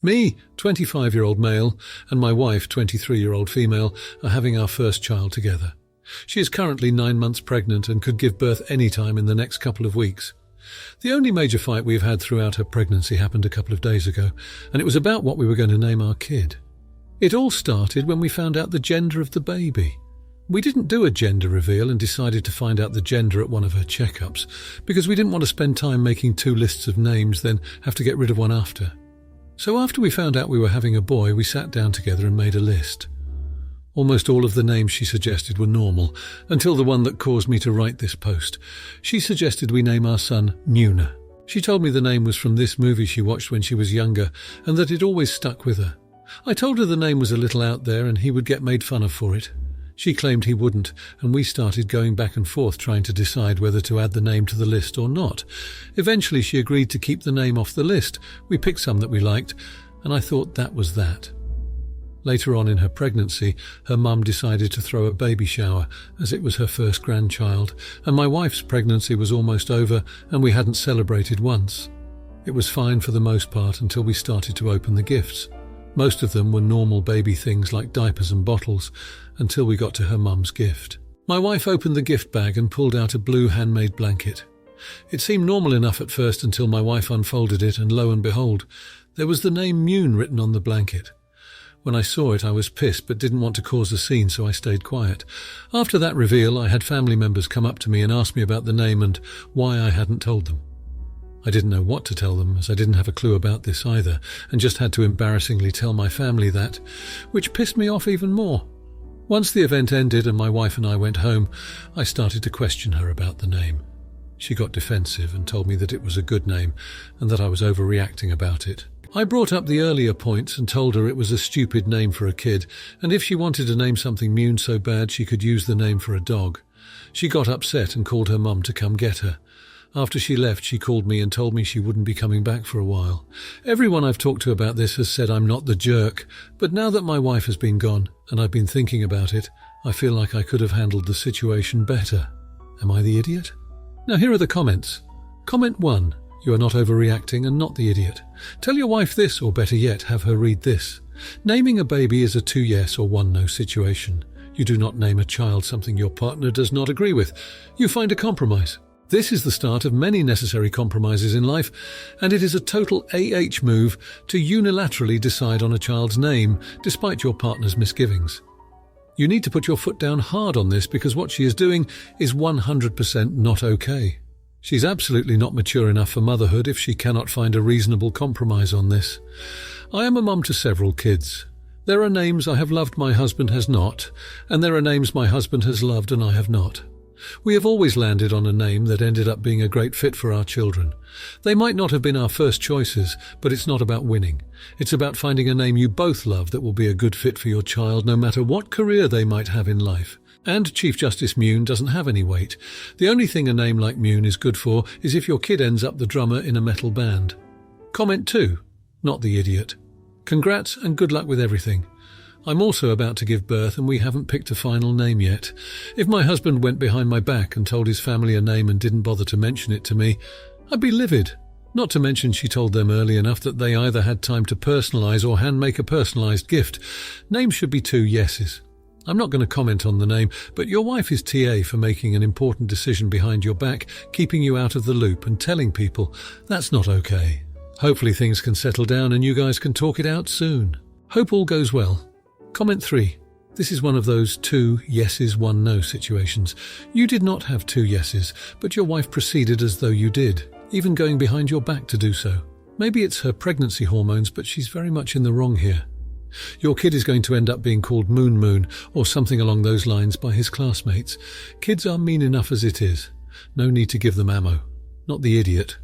Me, 25-year-old male, and my wife, 23-year-old female, are having our first child together. She is currently 9 months pregnant and could give birth any time in the next couple of weeks. The only major fight we've had throughout her pregnancy happened a couple of days ago, and it was about what we were going to name our kid. It all started when we found out the gender of the baby. We didn't do a gender reveal and decided to find out the gender at one of her checkups, because we didn't want to spend time making 2 lists of names, then have to get rid of one after. So after we found out we were having a boy, we sat down together and made a list. Almost all of the names she suggested were normal, until the one that caused me to write this post. She suggested we name our son Muna. She told me the name was from this movie she watched when she was younger, and that it always stuck with her. I told her the name was a little out there and he would get made fun of for it. She claimed he wouldn't, and we started going back and forth trying to decide whether to add the name to the list or not. Eventually she agreed to keep the name off the list. We picked some that we liked, and I thought that was that. Later on in her pregnancy, her mum decided to throw a baby shower, as it was her first grandchild, and my wife's pregnancy was almost over and we hadn't celebrated once. It was fine for the most part until we started to open the gifts. Most of them were normal baby things like diapers and bottles, until we got to her mum's gift. My wife opened the gift bag and pulled out a blue handmade blanket. It seemed normal enough at first until my wife unfolded it, and lo and behold, there was the name Mune written on the blanket. When I saw it, I was pissed but didn't want to cause a scene, so I stayed quiet. After that reveal, I had family members come up to me and ask me about the name and why I hadn't told them. I didn't know what to tell them, as I didn't have a clue about this either, and just had to embarrassingly tell my family that, which pissed me off even more. Once the event ended and my wife and I went home, I started to question her about the name. She got defensive and told me that it was a good name and that I was overreacting about it. I brought up the earlier points and told her it was a stupid name for a kid, and if she wanted to name something Mune so bad she could use the name for a dog. She got upset and called her mum to come get her. After she left, she called me and told me she wouldn't be coming back for a while. Everyone I've talked to about this has said I'm not the jerk, but now that my wife has been gone and I've been thinking about it, I feel like I could have handled the situation better. Am I the idiot? Now here are the comments. Comment 1. You are not overreacting and not the idiot. Tell your wife this, or better yet, have her read this. Naming a baby is a 2 yes or 1 no situation. You do not name a child something your partner does not agree with. You find a compromise. This is the start of many necessary compromises in life, and it is a total AH move to unilaterally decide on a child's name, despite your partner's misgivings. You need to put your foot down hard on this, because what she is doing is 100% not okay. She's absolutely not mature enough for motherhood if she cannot find a reasonable compromise on this. I am a mum to several kids. There are names I have loved my husband has not, and there are names my husband has loved and I have not. We have always landed on a name that ended up being a great fit for our children. They might not have been our first choices, but it's not about winning. It's about finding a name you both love that will be a good fit for your child, no matter what career they might have in life. And Chief Justice Mune doesn't have any weight. The only thing a name like Mune is good for is if your kid ends up the drummer in a metal band. Comment 2. Not the idiot. Congrats and good luck with everything. I'm also about to give birth and we haven't picked a final name yet. If my husband went behind my back and told his family a name and didn't bother to mention it to me, I'd be livid. Not to mention she told them early enough that they either had time to personalise or hand make a personalised gift. Names should be 2 yeses. I'm not going to comment on the name, but your wife is TA for making an important decision behind your back, keeping you out of the loop and telling people that's not okay. Hopefully things can settle down and you guys can talk it out soon. Hope all goes well. Comment 3. This is one of those 2 yeses, 1 no situations. You did not have 2 yeses, but your wife proceeded as though you did, even going behind your back to do so. Maybe it's her pregnancy hormones, but she's very much in the wrong here. Your kid is going to end up being called Moon Moon or something along those lines by his classmates. Kids are mean enough as it is. No need to give them ammo. Not the idiot.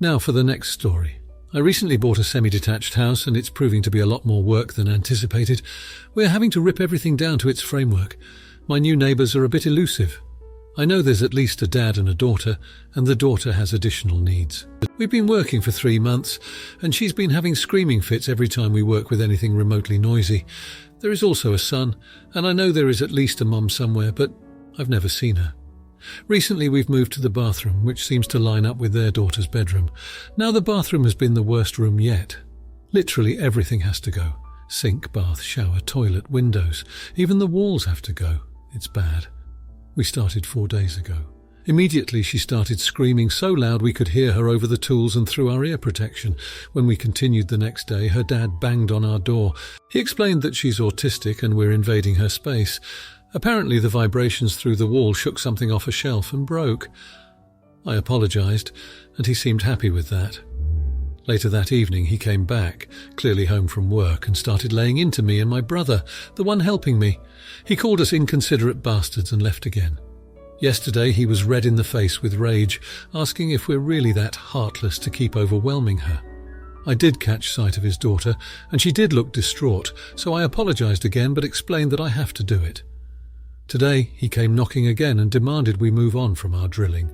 Now for the next story. I recently bought a semi-detached house and it's proving to be a lot more work than anticipated. We're having to rip everything down to its framework. My new neighbours are a bit elusive. I know there's at least a dad and a daughter, and the daughter has additional needs. We've been working for 3 months, and she's been having screaming fits every time we work with anything remotely noisy. There is also a son, and I know there is at least a mum somewhere, but I've never seen her. Recently we've moved to the bathroom, which seems to line up with their daughter's bedroom. Now the bathroom has been the worst room yet. Literally everything has to go. Sink, bath, shower, toilet, windows. Even the walls have to go. It's bad. We started 4 days ago. Immediately she started screaming so loud we could hear her over the tools and through our ear protection. When we continued the next day, her dad banged on our door. He explained that she's autistic and we're invading her space. Apparently the vibrations through the wall shook something off a shelf and broke. I apologized, and he seemed happy with that. Later that evening he came back, clearly home from work, and started laying into me and my brother, the one helping me. He called us inconsiderate bastards and left again. Yesterday he was red in the face with rage, asking if we're really that heartless to keep overwhelming her. I did catch sight of his daughter, and she did look distraught, so I apologized again but explained that I have to do it. Today he came knocking again and demanded we move on from our drilling.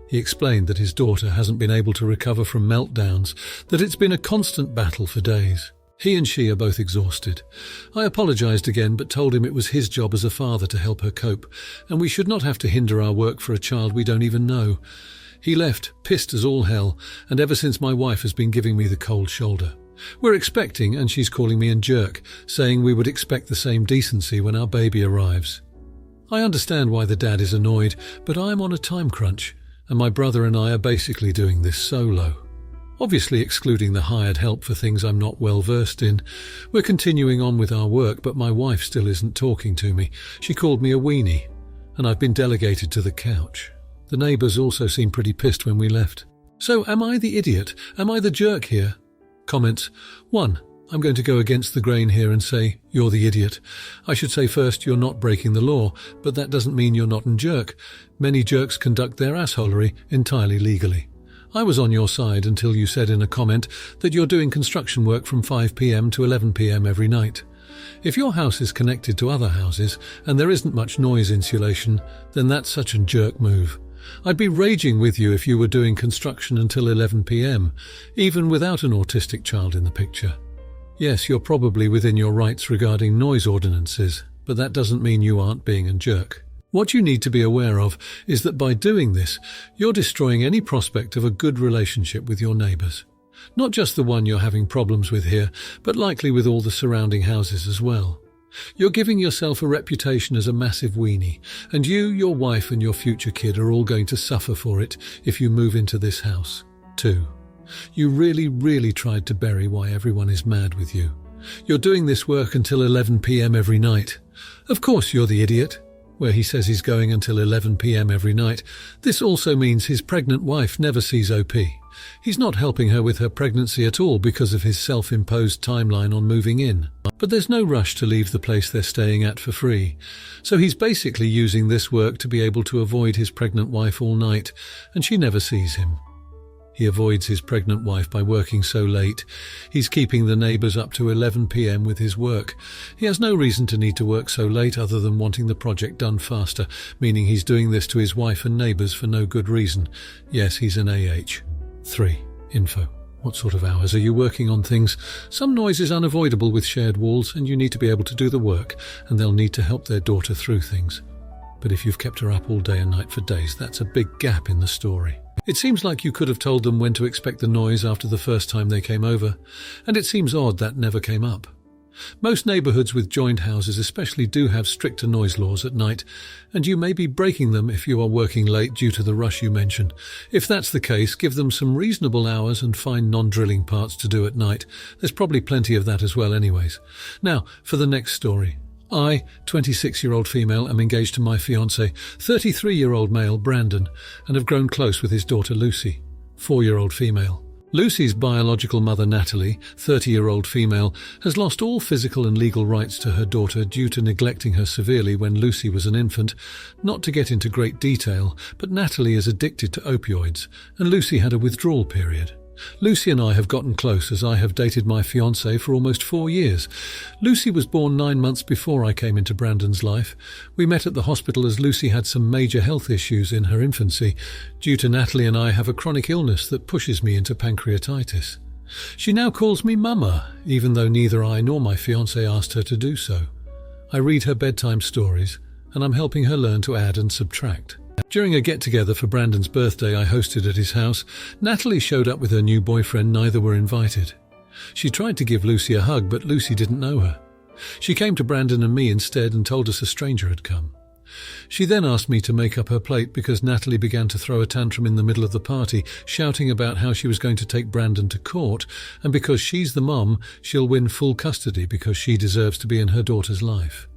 He explained that his daughter hasn't been able to recover from meltdowns, that it's been a constant battle for days. He and she are both exhausted. I apologized again but told him it was his job as a father to help her cope, and we should not have to hinder our work for a child we don't even know. He left, pissed as all hell, and ever since my wife has been giving me the cold shoulder. We're expecting, and she's calling me a jerk, saying we would expect the same decency when our baby arrives. I understand why the dad is annoyed, but I'm on a time crunch, and my brother and I are basically doing this solo. Obviously excluding the hired help for things I'm not well versed in. We're continuing on with our work, but my wife still isn't talking to me. She called me a weenie, and I've been delegated to the couch. The neighbours also seem pretty pissed when we left. So am I the idiot? Am I the jerk here? Comments. 1. I'm going to go against the grain here and say, you're the idiot. I should say first, you're not breaking the law, but that doesn't mean you're not a jerk. Many jerks conduct their assholery entirely legally. I was on your side until you said in a comment that you're doing construction work from 5 p.m. to 11 p.m. every night. If your house is connected to other houses and there isn't much noise insulation, then that's such a jerk move. I'd be raging with you if you were doing construction until 11 p.m., even without an autistic child in the picture. Yes, you're probably within your rights regarding noise ordinances, but that doesn't mean you aren't being a jerk. What you need to be aware of is that by doing this, you're destroying any prospect of a good relationship with your neighbours. Not just the one you're having problems with here, but likely with all the surrounding houses as well. You're giving yourself a reputation as a massive weenie, and you, your wife and your future kid are all going to suffer for it if you move into this house. 2. You really tried to bury why everyone is mad with you. You're doing this work until 11 p.m. every night. Of course you're the idiot. Where he says he's going until 11 p.m. every night, this also means his pregnant wife never sees OP. He's not helping her with her pregnancy at all because of his self-imposed timeline on moving in. But there's no rush to leave the place they're staying at for free. So he's basically using this work to be able to avoid his pregnant wife all night, and she never sees him. He avoids his pregnant wife by working so late. He's keeping the neighbours up to 11 p.m. with his work. He has no reason to need to work so late other than wanting the project done faster, meaning he's doing this to his wife and neighbours for no good reason. Yes, he's an AH. 3. Info. What sort of hours are you working on things? Some noise is unavoidable with shared walls, and you need to be able to do the work, and they'll need to help their daughter through things. But if you've kept her up all day and night for days, that's a big gap in the story. It seems like you could have told them when to expect the noise after the first time they came over, and it seems odd that never came up. Most neighbourhoods with joined houses especially do have stricter noise laws at night, and you may be breaking them if you are working late due to the rush you mentioned. If that's the case, give them some reasonable hours and find non-drilling parts to do at night. There's probably plenty of that as well anyways. Now, for the next story. I, 26-year-old female, am engaged to my fiancé, 33-year-old male, Brandon, and have grown close with his daughter Lucy, 4-year-old female. Lucy's biological mother, Natalie, 30-year-old female, has lost all physical and legal rights to her daughter due to neglecting her severely when Lucy was an infant. Not to get into great detail, but Natalie is addicted to opioids, and Lucy had a withdrawal period. Lucy and I have gotten close as I have dated my fiancé for almost 4 years. Lucy was born 9 months before I came into Brandon's life. We met at the hospital as Lucy had some major health issues in her infancy, due to Natalie and I have a chronic illness that pushes me into pancreatitis. She now calls me Mama, even though neither I nor my fiancé asked her to do so. I read her bedtime stories, and I'm helping her learn to add and subtract. During a get-together for Brandon's birthday I hosted at his house, Natalie showed up with her new boyfriend. Neither were invited. She tried to give Lucy a hug, but Lucy didn't know her. She came to Brandon and me instead and told us a stranger had come. She then asked me to make up her plate because Natalie began to throw a tantrum in the middle of the party, shouting about how she was going to take Brandon to court, and because she's the mom, she'll win full custody because she deserves to be in her daughter's life.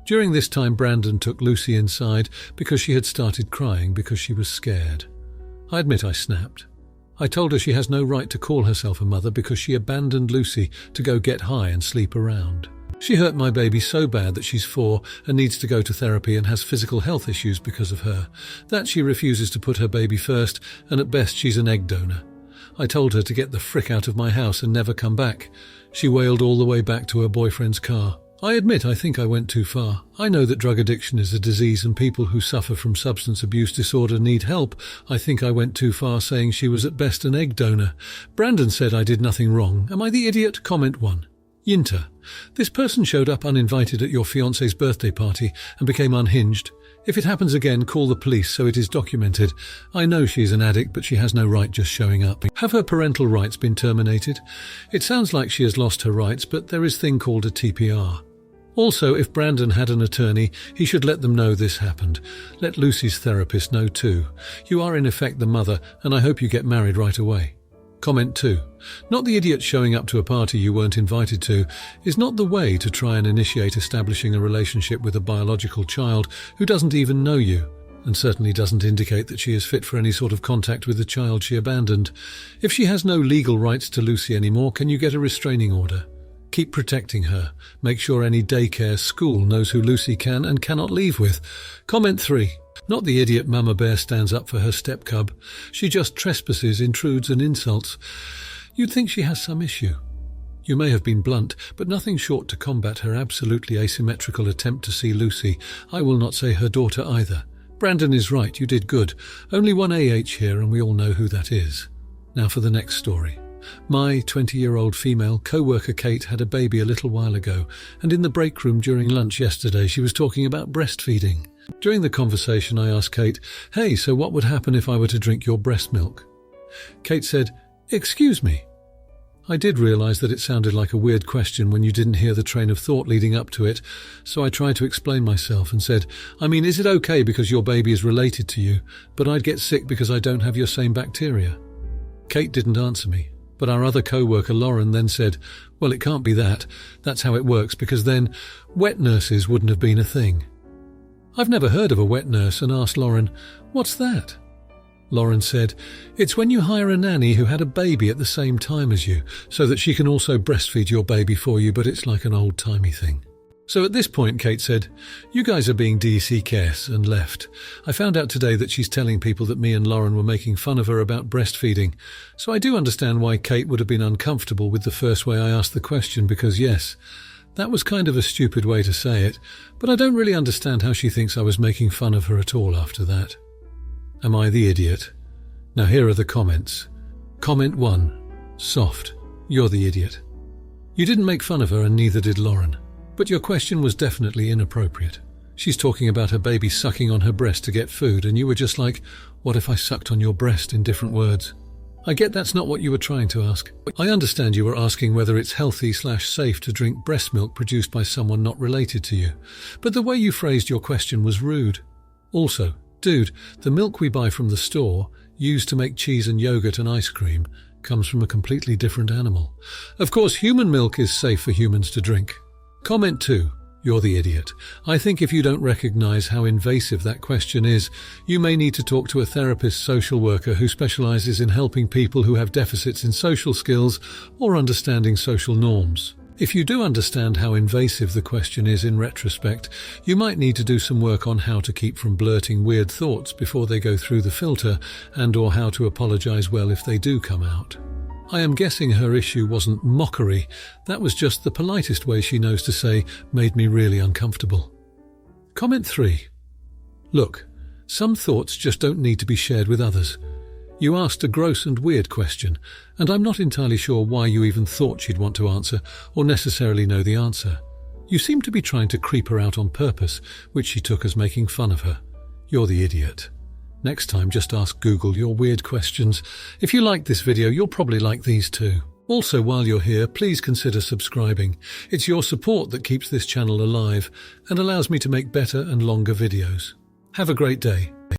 During this time, Brandon took Lucy inside because she had started crying because she was scared. I admit I snapped. I told her she has no right to call herself a mother because she abandoned Lucy to go get high and sleep around. She hurt my baby so bad that she's 4 and needs to go to therapy and has physical health issues because of her. That she refuses to put her baby first, and at best she's an egg donor. I told her to get the frick out of my house and never come back. She wailed all the way back to her boyfriend's car. I admit I think I went too far. I know that drug addiction is a disease and people who suffer from substance abuse disorder need help. I think I went too far saying she was at best an egg donor. Brandon said I did nothing wrong. Am I the idiot? Comment 1. Yinta. This person showed up uninvited at your fiancé's birthday party and became unhinged. If it happens again, call the police so it is documented. I know she's an addict, but she has no right just showing up. Have her parental rights been terminated? It sounds like she has lost her rights, but there is a thing called a TPR. Also, if Brandon had an attorney, he should let them know this happened. Let Lucy's therapist know too. You are in effect the mother, and I hope you get married right away. Comment 2. Not the idiot showing up to a party you weren't invited to is not the way to try and initiate establishing a relationship with a biological child who doesn't even know you, and certainly doesn't indicate that she is fit for any sort of contact with the child she abandoned. If she has no legal rights to Lucy anymore, can you get a restraining order? Keep protecting her. Make sure any daycare school knows who Lucy can and cannot leave with. Comment 3. Not the idiot mama bear stands up for her step cub. She just trespasses, intrudes and insults. You'd think she has some issue. You may have been blunt, but nothing short to combat her absolutely asymmetrical attempt to see Lucy. I will not say her daughter either. Brandon is right, you did good. Only one AH here and we all know who that is. Now for the next story. My 20-year-old female co-worker Kate had a baby a little while ago, and in the break room during lunch yesterday she was talking about breastfeeding. During the conversation I asked Kate, "Hey, so what would happen if I were to drink your breast milk?" Kate said, "Excuse me." I did realise that it sounded like a weird question when you didn't hear the train of thought leading up to it, so I tried to explain myself and said, "I mean, is it okay because your baby is related to you, but I'd get sick because I don't have your same bacteria?" Kate didn't answer me. But our other co-worker, Lauren, then said, "Well, it can't be that. That's how it works, because then wet nurses wouldn't have been a thing." I've never heard of a wet nurse and asked Lauren, "What's that?" Lauren said, "It's when you hire a nanny who had a baby at the same time as you, so that she can also breastfeed your baby for you, but it's like an old-timey thing." So at this point, Kate said, "You guys are being DCKS," and left. I found out today that she's telling people that me and Lauren were making fun of her about breastfeeding. So I do understand why Kate would have been uncomfortable with the first way I asked the question, because yes, that was kind of a stupid way to say it, but I don't really understand how she thinks I was making fun of her at all after that. Am I the idiot? Now here are the comments. Comment 1. Soft. You're the idiot. You didn't make fun of her and neither did Lauren. But your question was definitely inappropriate. She's talking about her baby sucking on her breast to get food, and you were just like, "What if I sucked on your breast?" in different words. I get that's not what you were trying to ask. I understand you were asking whether it's healthy/safe to drink breast milk produced by someone not related to you. But the way you phrased your question was rude. Also, dude, the milk we buy from the store, used to make cheese and yogurt and ice cream, comes from a completely different animal. Of course, human milk is safe for humans to drink. Comment 2. You're the idiot. I think if you don't recognize how invasive that question is, you may need to talk to a therapist, social worker who specializes in helping people who have deficits in social skills or understanding social norms. If you do understand how invasive the question is in retrospect, you might need to do some work on how to keep from blurting weird thoughts before they go through the filter, and/or how to apologize well if they do come out. I am guessing her issue wasn't mockery. That was just the politest way she knows to say, "Made me really uncomfortable." Comment 3. Look, some thoughts just don't need to be shared with others. You asked a gross and weird question, and I'm not entirely sure why you even thought she'd want to answer or necessarily know the answer. You seem to be trying to creep her out on purpose, which she took as making fun of her. You're the idiot. Next time, just ask Google your weird questions. If you liked this video, you'll probably like these too. Also, while you're here, please consider subscribing. It's your support that keeps this channel alive and allows me to make better and longer videos. Have a great day.